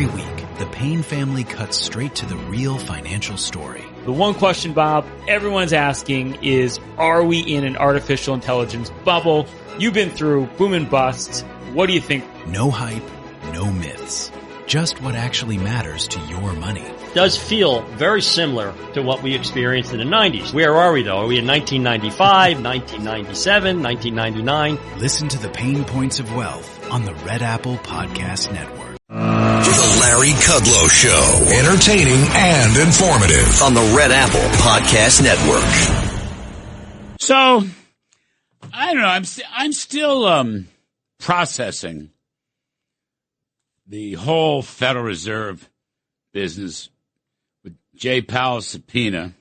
Every week, the Payne family cuts straight to the real financial story. The one question, Bob, everyone's asking is, are we in an artificial intelligence bubble? You've been through boom and bust. What do you think? No hype, no myths. Just what actually matters to your money. Does feel very similar to what we experienced in the 90s. Where are we, though? Are we in 1995, 1997, 1999? Listen to the Pain Points of Wealth on the Red Apple Podcast Network. The Larry Kudlow Show. Entertaining and informative on the Red Apple Podcast Network. So, I don't know. I'm still processing the whole Federal Reserve business with Jay Powell's subpoena.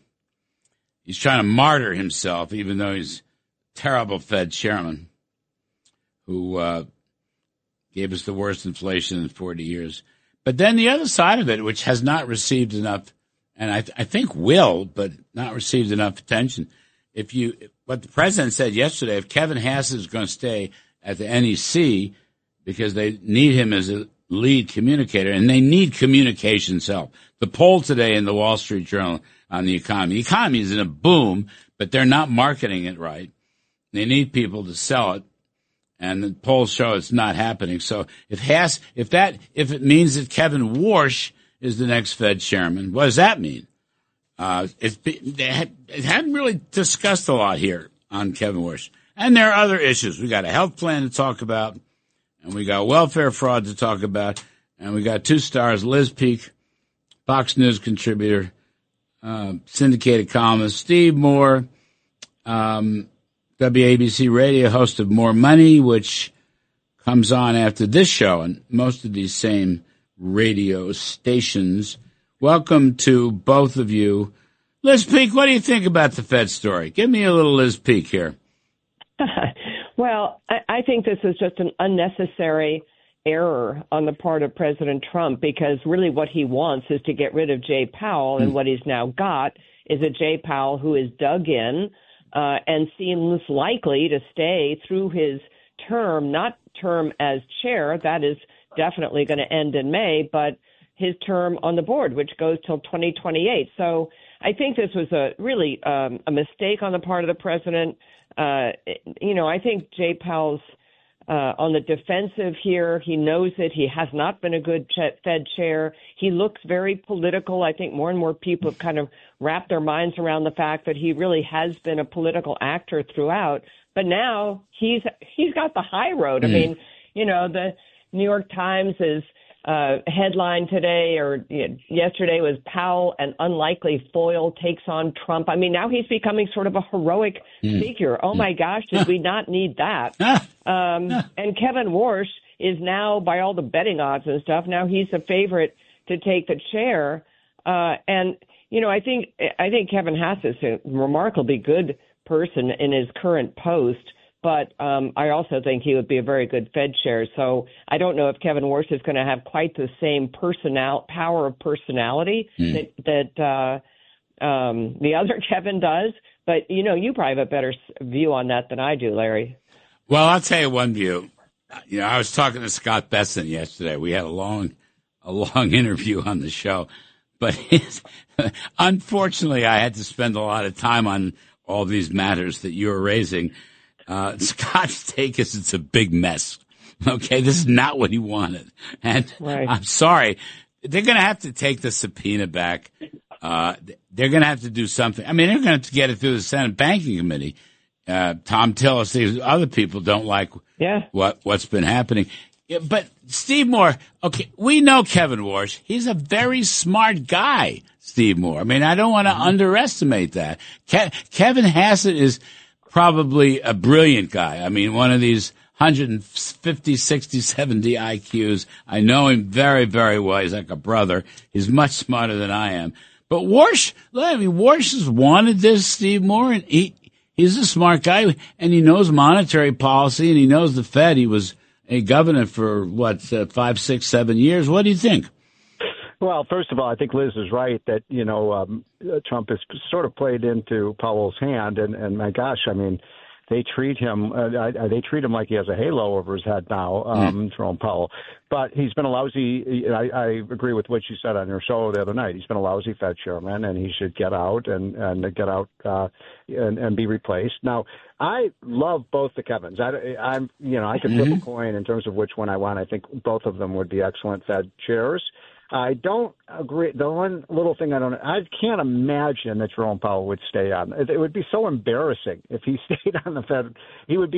He's trying to martyr himself, even though he's a terrible Fed chairman who gave us the worst inflation in 40 years. But then the other side of it, which has not received enough, and I think will, but not received enough attention. What the president said yesterday, if Kevin Hassett is going to stay at the NEC because they need him as a lead communicator, and they need communications help. The poll today in the Wall Street Journal on the economy is in a boom, but they're not marketing it right. They need people to sell it. And the polls show it's not happening. So if it means that Kevin Warsh is the next Fed chairman, what does that mean? It hadn't really discussed a lot here on Kevin Warsh. And there are other issues. We got a health plan to talk about, and we got welfare fraud to talk about, and we got two stars, Liz Peek, Fox News contributor, syndicated columnist, Steve Moore, WABC Radio, host of More Money, which comes on after this show and most of these same radio stations. Welcome to both of you. Liz Peek, what do you think about the Fed story? Give me a little Liz Peek here. Well, I think this is just an unnecessary error on the part of President Trump, because really what he wants is to get rid of Jay Powell, and what he's now got is a Jay Powell who is dug in and seems likely to stay through his term, not term as chair, that is definitely going to end in May, but his term on the board, which goes till 2028. So I think this was a mistake on the part of the president. I think Jay Powell's on the defensive here. He knows that he has not been a good Fed chair. He looks very political. I think more and more people have kind of wrapped their minds around the fact that he really has been a political actor throughout. But now he's got the high road. I mean, the New York Times is headline today or yesterday was Powell, an unlikely foil, takes on Trump. I mean, now he's becoming sort of a heroic figure. Oh, my gosh, did we not need that? And Kevin Warsh is now, by all the betting odds and stuff, now he's a favorite to take the chair. I think Kevin Hassett is a remarkably good person in his current post. But I also think he would be a very good Fed chair. So I don't know if Kevin Warsh is going to have quite the same power of personality that the other Kevin does. But, you probably have a better view on that than I do, Larry. Well, I'll tell you one view. I was talking to Scott Besson yesterday. We had a long interview on the show. But unfortunately, I had to spend a lot of time on all these matters that you were raising. Scott's take is it's a big mess. Okay, this is not what he wanted. And right. I'm sorry. They're going to have to take the subpoena back. They're going to have to do something. I mean, they're going to have to get it through the Senate Banking Committee. Tom Tillis, these other people don't like what's been happening. Yeah, but Steve Moore, okay, we know Kevin Warsh. He's a very smart guy, Steve Moore. I mean, I don't want to underestimate that. Kevin Hassett is probably a brilliant guy. I mean, one of these 150, 60, 70 IQs. I know him very, very well. He's like a brother. He's much smarter than I am. But Warsh has wanted this, Steve Moore, and he's a smart guy, and he knows monetary policy, and he knows the Fed. He was a governor for, 5, 6, 7 years. What do you think? Well, first of all, I think Liz is right that, Trump has sort of played into Powell's hand. And my gosh, I mean, they treat him like he has a halo over his head now, Jerome Powell. But he's been a lousy. I agree with what you said on your show the other night. He's been a lousy Fed chairman, and he should get out and be replaced. Now, I love both the Kevins. I could flip a coin in terms of which one I want. I think both of them would be excellent Fed chairs. I don't agree. The one little thing I can't imagine that Jerome Powell would stay on. It would be so embarrassing if he stayed on the Fed. He would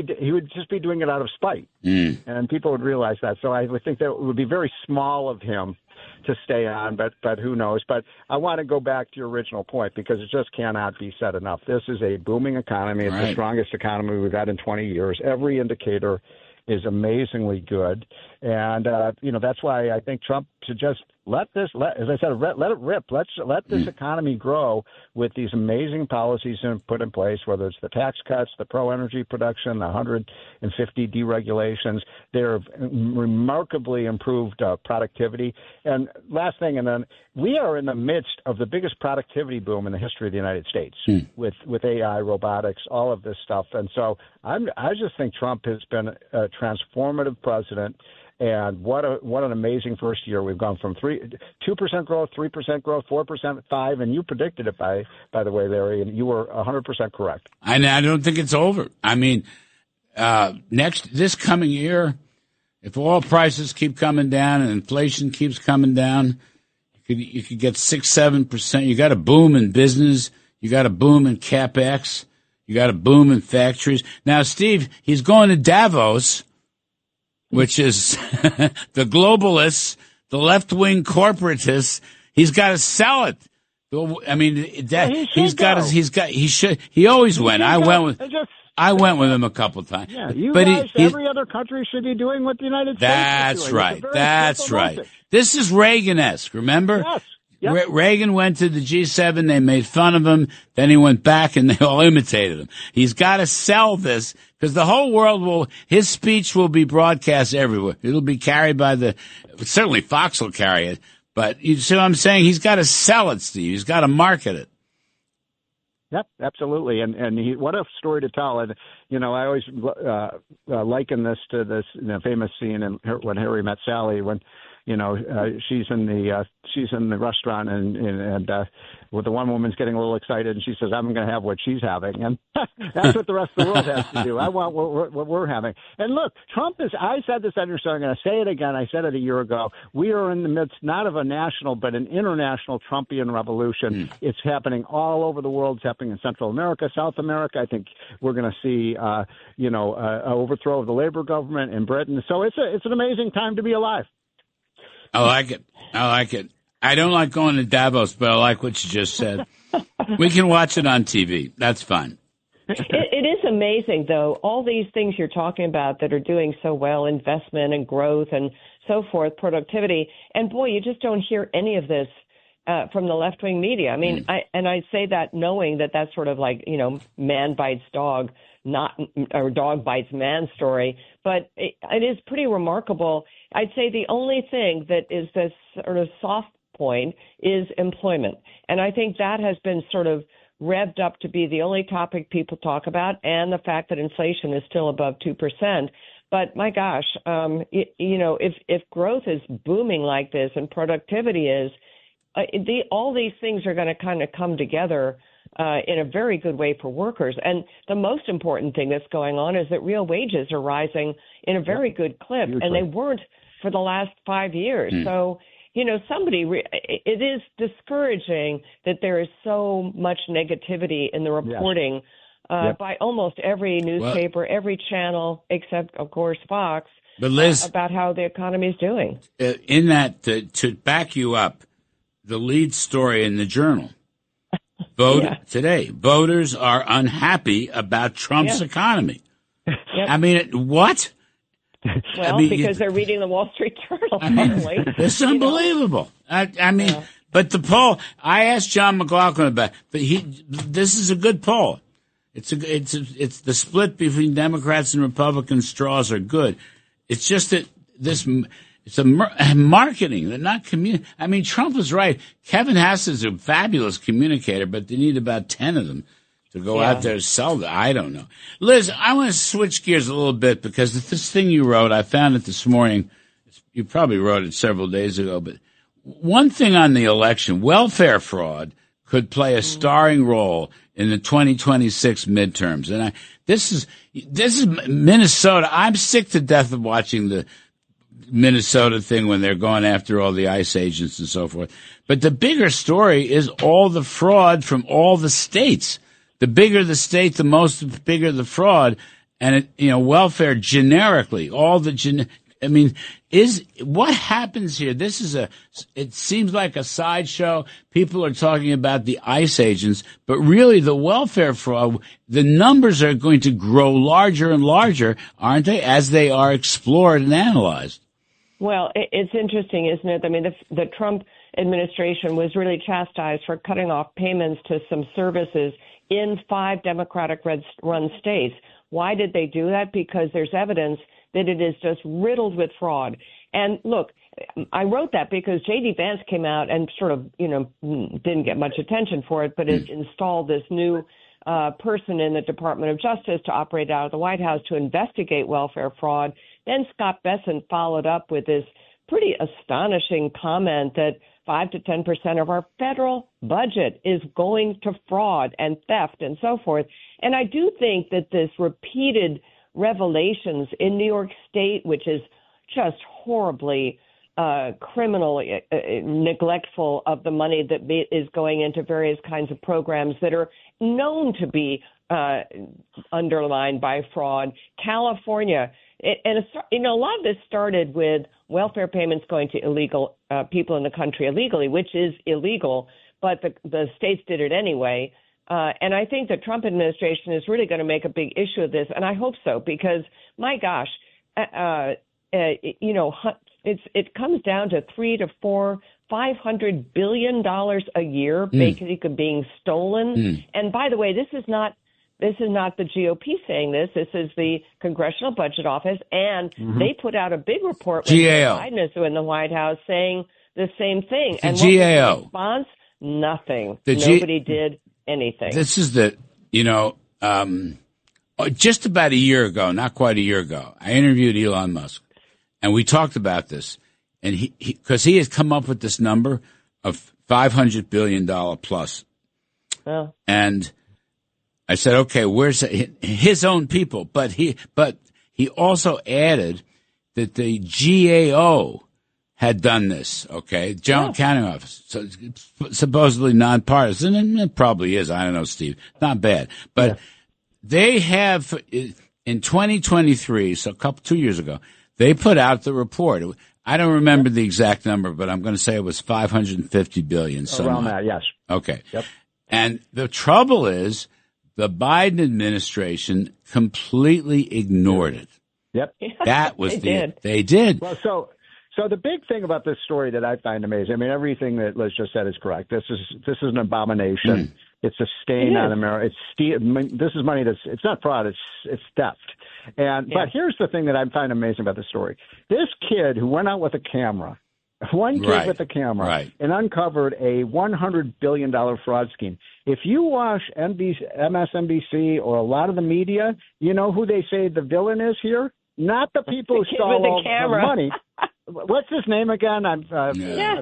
just be doing it out of spite, and people would realize that. So I would think that it would be very small of him to stay on, but who knows? But I want to go back to your original point because it just cannot be said enough. This is a booming economy. It's the strongest economy we've had in 20 years. Every indicator is amazingly good, and that's why I think Trump should just let it rip. Let this economy grow with these amazing policies put in place, whether it's the tax cuts, the pro-energy production, the 150 deregulations. They're remarkably improved productivity. And last thing, and then we are in the midst of the biggest productivity boom in the history of the United States with AI, robotics, all of this stuff. And so I just think Trump has been a transformative president. And what an amazing first year. We've gone from 2% growth, 3% growth, 4%, 5%, and you predicted it by the way, Larry, and you were 100% correct. I don't think it's over. I mean, this coming year, if oil prices keep coming down and inflation keeps coming down, you could get 6-7%. You got a boom in business. You got a boom in CapEx. You got a boom in factories. Now, Steve, he's going to Davos, which is the globalists, the left-wing corporatists. He's got to sell it. I mean, he always went. I went with him a couple times. Yeah, every other country should be doing what the United States is doing. That's right. This is Reagan-esque, remember? Yes. Yep. Reagan went to the G7. They made fun of him. Then he went back and they all imitated him. He's got to sell this because the whole world his speech will be broadcast everywhere. It'll be carried certainly Fox will carry it. But you see what I'm saying? He's got to sell it, Steve. He's got to market it. Yep, absolutely. And what a story to tell. And, I always liken this to this famous scene in When Harry Met Sally when, she's in the restaurant and with the one woman's getting a little excited and she says, I'm going to have what she's having. And that's what the rest of the world has to do. I want what we're having. And look, Trump I said this on your show. I'm going to say it again. I said it a year ago. We are in the midst, not of a national, but an international Trumpian revolution. It's happening all over the world. It's happening in Central America, South America. I think we're going to see, an overthrow of the Labour government in Britain. So it's an amazing time to be alive. I like it. I don't like going to Davos, but I like what you just said. We can watch it on TV. That's fine. It is amazing, though, all these things you're talking about that are doing so well, investment and growth and so forth, productivity. And, boy, you just don't hear any of this from the left-wing media. I mean, I say that knowing that that's sort of like, man bites dog, or dog bites man story. But it is pretty remarkable. I'd say the only thing that is this sort of soft point is employment. And I think that has been sort of revved up to be the only topic people talk about, and the fact that inflation is still above 2%. But my gosh, if growth is booming like this and productivity is, all these things are going to kind of come together in a very good way for workers. And the most important thing that's going on is that real wages are rising in a very good clip, and they weren't for the last 5 years. So, it is discouraging that there is so much negativity in the reporting by almost every newspaper, every channel, except, of course, Fox, but Liz, about how the economy is doing. In that, to back you up, the lead story in the Journal, today, voters are unhappy about Trump's economy. I mean, what? Well, because they're reading the Wall Street Journal, apparently. It's unbelievable. But the poll, I asked John McLaughlin about it, but this is a good poll. It's the split between Democrats and Republicans straws are good. It's just that it's a marketing. They're not I mean, Trump was right. Kevin Haas is a fabulous communicator, but they need about 10 of them to go out there to sell it. I don't know. Liz, I want to switch gears a little bit because this thing you wrote, I found it this morning. You probably wrote it several days ago, but one thing on the election, welfare fraud could play a starring role in the 2026 midterms. And this is Minnesota. I'm sick to death of watching the Minnesota thing when they're going after all the ICE agents and so forth. But the bigger story is all the fraud from all the states. The bigger the state, the bigger the fraud. And welfare generically, what happens here? It seems like a sideshow. People are talking about the ICE agents, but really the welfare fraud, the numbers are going to grow larger and larger, aren't they, as they are explored and analyzed? Well, it's interesting, isn't it? I mean, the Trump administration was really chastised for cutting off payments to some services in 5 Democratic-run states. Why did they do that? Because there's evidence that it is just riddled with fraud. And look, I wrote that because J.D. Vance came out and sort of, didn't get much attention for it, but has installed this new person in the Department of Justice to operate out of the White House to investigate welfare fraud. Then Scott Bessent followed up with this pretty astonishing comment that 5 to 10% of our federal budget is going to fraud and theft and so forth. And I do think that this repeated revelations in New York State, which is just horribly criminally neglectful of the money that is going into various kinds of programs that are known to be underlined by fraud. California, a lot of this started with welfare payments going to illegal people in the country illegally, which is illegal, but the states did it anyway. And I think the Trump administration is really going to make a big issue of this, and I hope so, because, my gosh, it comes down to $300 to $500 billion a year basically being stolen. And by the way, this is not the GOP saying this. This is the Congressional Budget Office, and they put out a big report when Biden is in the White House saying the same thing. And what was the response? Nothing. Nobody did anything. This is just about a year ago, not quite a year ago, I interviewed Elon Musk, and we talked about this, and because he has come up with this number of $500 billion plus. Well. And I said, okay, where's his own people? But he also added that the GAO had done this, okay? General Accounting Office. So it's supposedly nonpartisan, and it probably is. I don't know, Steve. Not bad. But they have, in 2023, so 2 years ago, they put out the report. I don't remember the exact number, but I'm going to say it was $550 billion. Around that, yes. Okay. Yep. And the trouble is the Biden administration completely ignored it. Yep. That was they did. Well, So the big thing about this story that I find amazing, I mean, everything that Liz just said is correct. This is an abomination. It's a stain on America. This is money it's not fraud. It's theft. But here's the thing that I find amazing about this story. This kid who went out with a camera, and uncovered a $100 billion fraud scheme. If you watch MSNBC or a lot of the media, you know who they say the villain is here? Not the people who stole all the money. What's his name again? I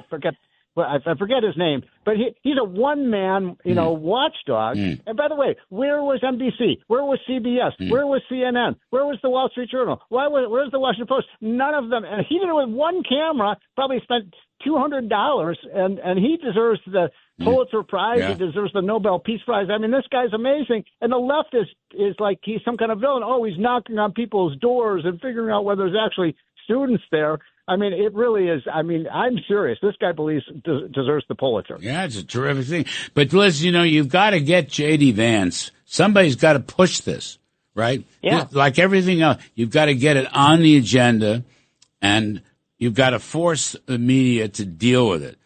forget. Well, I forget his name, but he's a one-man, watchdog. And by the way, where was NBC? Where was CBS? Where was CNN? Where was the Wall Street Journal? Where's the Washington Post? None of them. And he did it with one camera. Probably spent $200, and he deserves the Pulitzer Prize. Yeah. He deserves the Nobel Peace Prize. I mean, this guy's amazing. And the left is like he's some kind of villain. Oh, he's knocking on people's doors and figuring out whether there's actually students there. I mean, it really is. I mean, I'm serious. This guy deserves the Pulitzer. Yeah, it's a terrific thing. But Liz, you've got to get J.D. Vance. Somebody's got to push this, right? Yeah. Like everything else, you've got to get it on the agenda, and you've got to force the media to deal with it.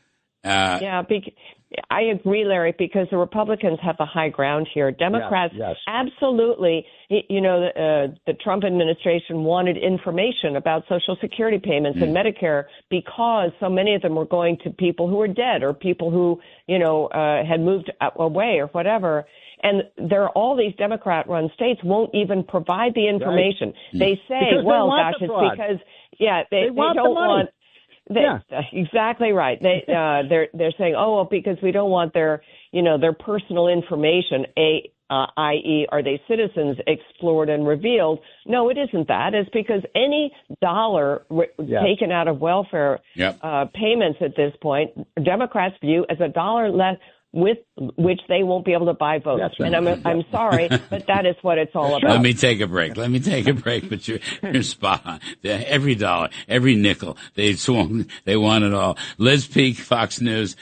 I agree, Larry, because the Republicans have the high ground here. Democrats, yes. Absolutely. The Trump administration wanted information about Social Security payments and Medicare because so many of them were going to people who were dead or people who, had moved away or whatever. And there are all these Democrat-run states won't even provide the information. Right. They say, because it's fraud. because, they want don't the money. Exactly right. They're saying, because we don't want their personal information, i.e., are they citizens, explored and revealed. No, it isn't that. It's because any dollar taken out of welfare payments at this point, Democrats view as a dollar less with which they won't be able to buy votes. Right. And I'm sorry, but that is what it's all about. Let me take a break. But you're spot on. Every dollar, every nickel, they want it all. Liz Peek, Fox News.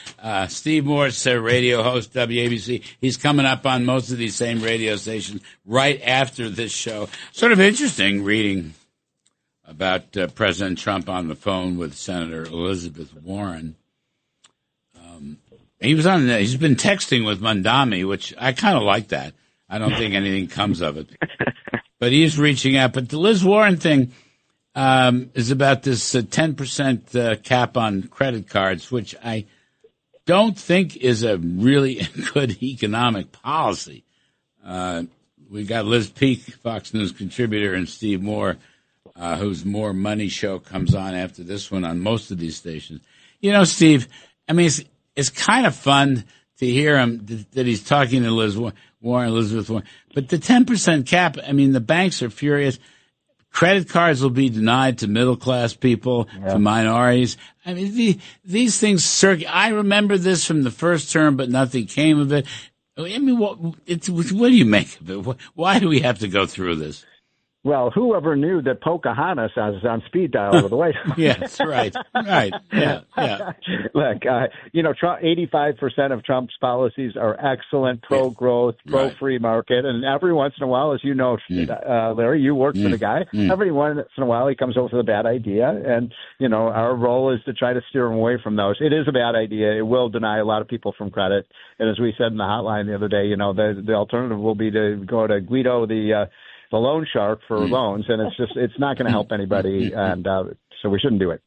Steve Morse, radio host, WABC. He's coming up on most of these same radio stations right after this show. Sort of interesting reading about President Trump on the phone with Senator Elizabeth Warren. He's been texting with Mandami, which I kind of like that. I don't think anything comes of it. But he's reaching out. But the Liz Warren thing is about this 10% cap on credit cards, which I don't think is a really good economic policy. We got Liz Peek, Fox News contributor, and Steve Moore, whose More Money show comes on after this one on most of these stations. Steve, I mean, it's kind of fun to hear him that he's talking to Elizabeth Warren. But the 10% cap, I mean, the banks are furious. Credit cards will be denied to middle-class people, to minorities. I mean, these things I remember this from the first term, but nothing came of it. I mean, what do you make of it? Why do we have to go through this? Well, whoever knew that Pocahontas was on speed dial over the White House? Yeah, that's right. Right. Yeah. Look, 85% of Trump's policies are excellent, pro-growth, pro-free market, and every once in a while, as you know, Larry, you work for the guy. Every once in a while, he comes up with a bad idea, and our role is to try to steer him away from those. It is a bad idea. It will deny a lot of people from credit, and as we said in the hotline the other day, the alternative will be to go to Guido the loan shark for loans, and it's not going to help anybody, and so we shouldn't do it.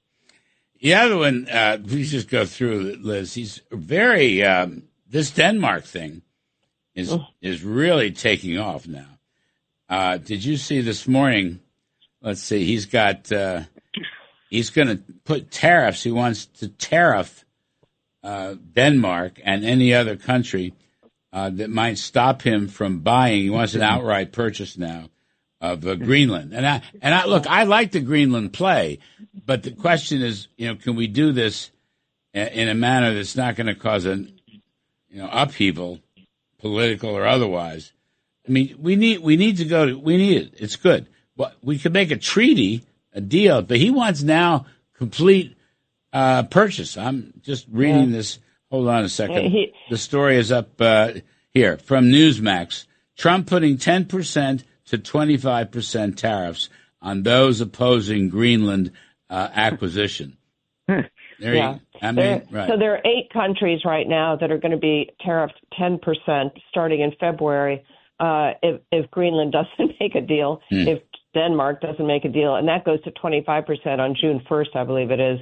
The other one, please just go through it, Liz. He's very this Denmark thing is really taking off now. Did you see this morning? Let's see. He's going to put tariffs. He wants to tariff Denmark and any other country that might stop him from buying. He wants an outright purchase now of Greenland. And I look, I like the Greenland play, but the question is, can we do this in a manner that's not going to cause an upheaval, political or otherwise? I mean, we need it. It's good. Well, we could make a treaty, a deal, but he wants now complete purchase. I'm just reading this. Hold on a second. The story is up here from Newsmax. Trump putting 10% to 25% tariffs on those opposing Greenland acquisition. So there are 8 countries right now that are going to be tariffed 10% starting in February if Greenland doesn't make a deal, if Denmark doesn't make a deal, and that goes to 25% on June 1st, I believe it is.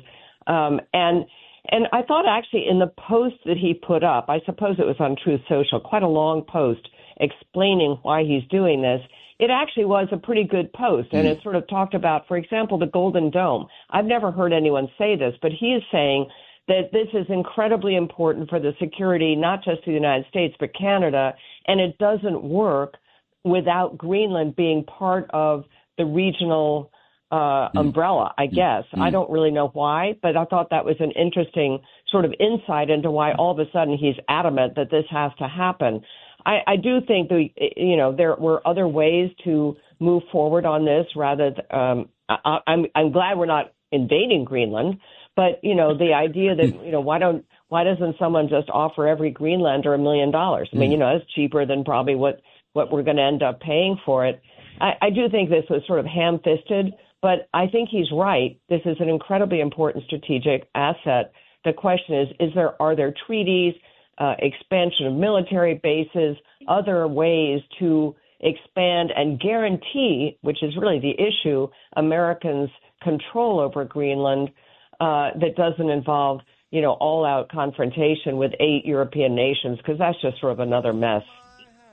And I thought actually in the post that he put up, I suppose it was on Truth Social, quite a long post explaining why he's doing this. It actually was a pretty good post, and it sort of talked about, for example, the Golden Dome. I've never heard anyone say this, but he is saying that this is incredibly important for the security, not just of the United States, but Canada, and it doesn't work without Greenland being part of the regional umbrella, I guess. I don't really know why, but I thought that was an interesting sort of insight into why all of a sudden he's adamant that this has to happen. I do think that, there were other ways to move forward on this rather than, I'm glad we're not invading Greenland, but, the idea that, why doesn't someone just offer every Greenlander $1 million? I mean, that's cheaper than probably what we're going to end up paying for it. I do think this was sort of ham-fisted, but I think he's right. This is an incredibly important strategic asset. The question is are there treaties expansion of military bases, other ways to expand and guarantee, which is really the issue, Americans' control over Greenland that doesn't involve, all-out confrontation with 8 European nations, because that's just sort of another mess.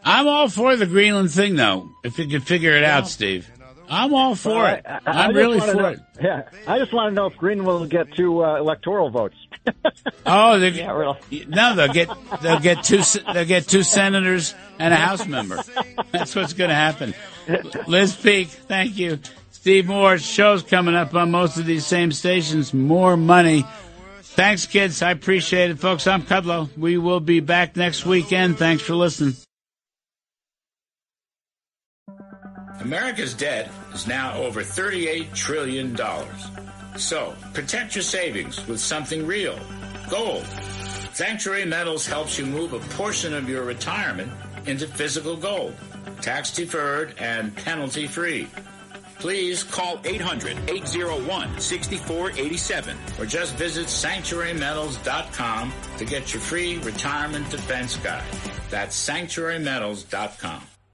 I'm all for the Greenland thing, though, if you could figure it out, Steve. I'm all for it. I'm really for it. Yeah, I just want to know if Greenland will get 2 electoral votes. Oh, really? No, they'll get 2 senators and a House member. That's what's going to happen. Liz Peek, thank you. Steve Moore, show's coming up on most of these same stations. More money. Thanks, kids. I appreciate it, folks. I'm Kudlow. We will be back next weekend. Thanks for listening. America's debt is now over $38 trillion. So, protect your savings with something real. Gold. Sanctuary Metals helps you move a portion of your retirement into physical gold. Tax-deferred and penalty-free. Please call 800-801-6487 or just visit sanctuarymetals.com to get your free retirement defense guide. That's sanctuarymetals.com.